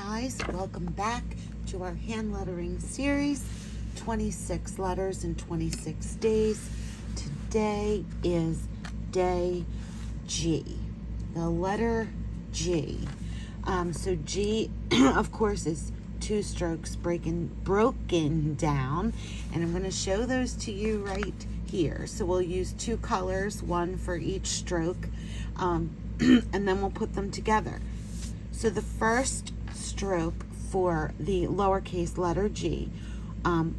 guys, welcome back to our hand lettering series, 26 letters in 26 days. Today is day G, the letter G. So G, of course, is two strokes broken down, and I'm going to show those to you right here. So we'll use two colors, one for each stroke, and then we'll put them together. So the first stroke for the lowercase letter G,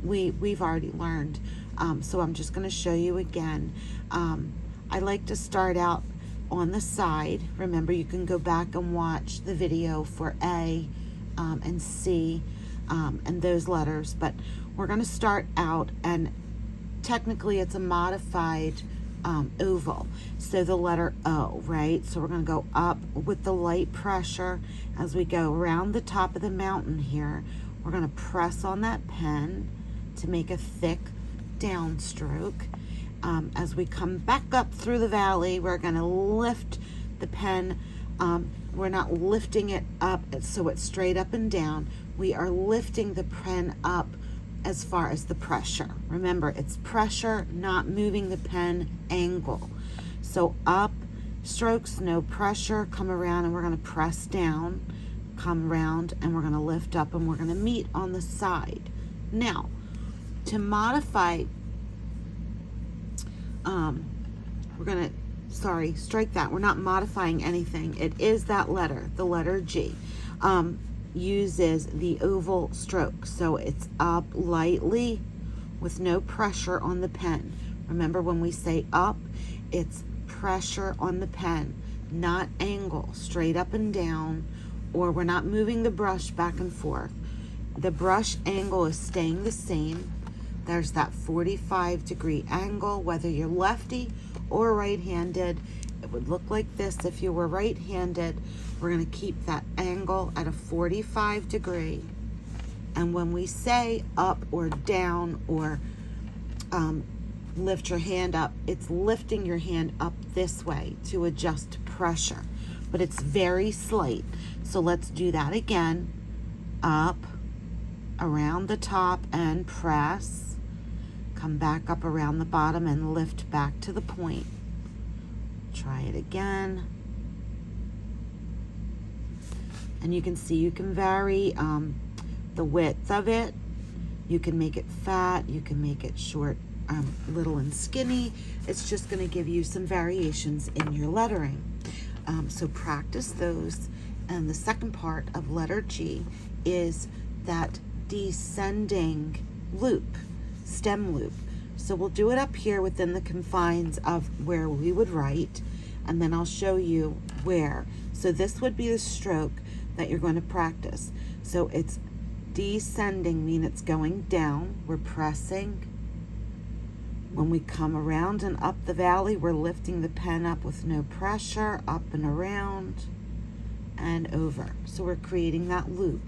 we've already learned, so I'm just going to show you again. I like to start out on the side. Remember, you can go back and watch the video for A and C and those letters, but we're going to start out, and technically it's a modified oval, so the letter O, right? So we're going to go up with the light pressure as we go around the top of the mountain here. We're going to press on that pen to make a thick downstroke. As we come back up through the valley, we're going to lift the pen. We're not lifting it up so it's straight up and down. We are lifting the pen up as far as the pressure. Remember, it's pressure, not moving the pen angle. So up, strokes, no pressure, come around, and we're going to press down, come around, and we're going to lift up, and we're going to meet on the side. Now, to modify, we're going to, strike that. We're not modifying anything. It is that letter, the letter G. Uses the oval stroke, so it's up lightly with no pressure on the pen. Remember, when we say up, it's pressure on the pen, not angle, straight up and down, or we're not moving the brush back and forth. The brush angle is staying the same. There's that 45-degree angle, whether you're lefty or right-handed. It would look like this if you were right-handed. We're going to keep that angle at a 45 degree. And when we say up or down or lift your hand up, it's lifting your hand up this way to adjust pressure. But it's very slight. So let's do that again. Up, around the top, and press. Come back up around the bottom and lift back to the point. Try it again. And you can see you can vary the width of it. You can make it fat, you can make it short, little and skinny. It's just going to give you some variations in your lettering. So practice those. And the second part of letter G is that descending loop, stem loop. So we'll do it up here within the confines of where we would write, and then I'll show you where. So this would be the stroke that you're going to practice. So it's descending, mean it's going down. We're pressing. When we come around and up the valley, we're lifting the pen up with no pressure, up and around and over. So we're creating that loop.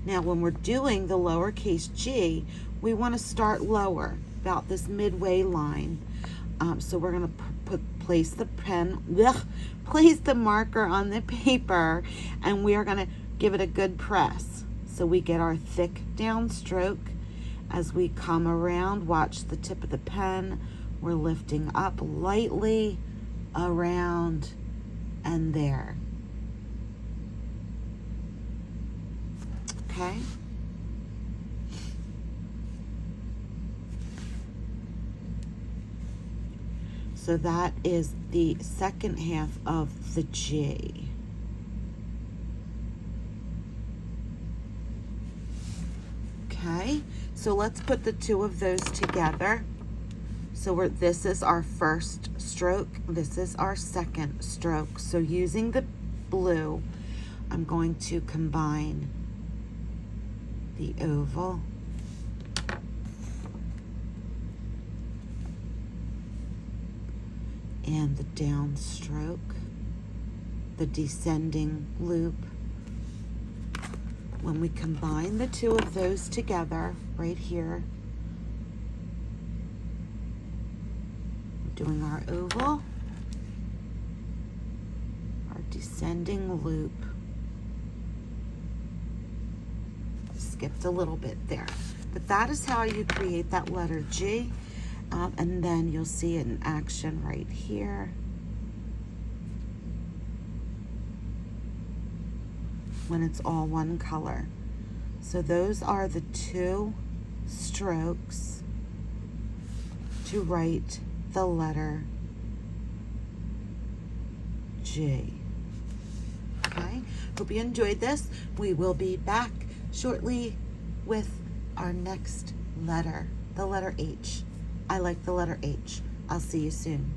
Now, when we're doing the lowercase g, we want to start lower, about this midway line. So we're going to place the marker on the paper, and we are going to give it a good press. So we get our thick downstroke. As we come around, watch the tip of the pen. We're lifting up lightly, around, and there. Okay? So that is the second half of the G. Okay, so let's put the two of those together. So this is our first stroke, this is our second stroke. So using the blue, I'm going to combine the oval and the downstroke, the descending loop. When we combine the two of those together, right here, we're doing our oval, our descending loop, skipped a little bit there. But that is how you create that letter G. And then you'll see it in action right here. When it's all one color. So those are the 2 strokes to write the letter G. Okay, hope you enjoyed this. We will be back shortly with our next letter, the letter H. I like the letter H. I'll see you soon.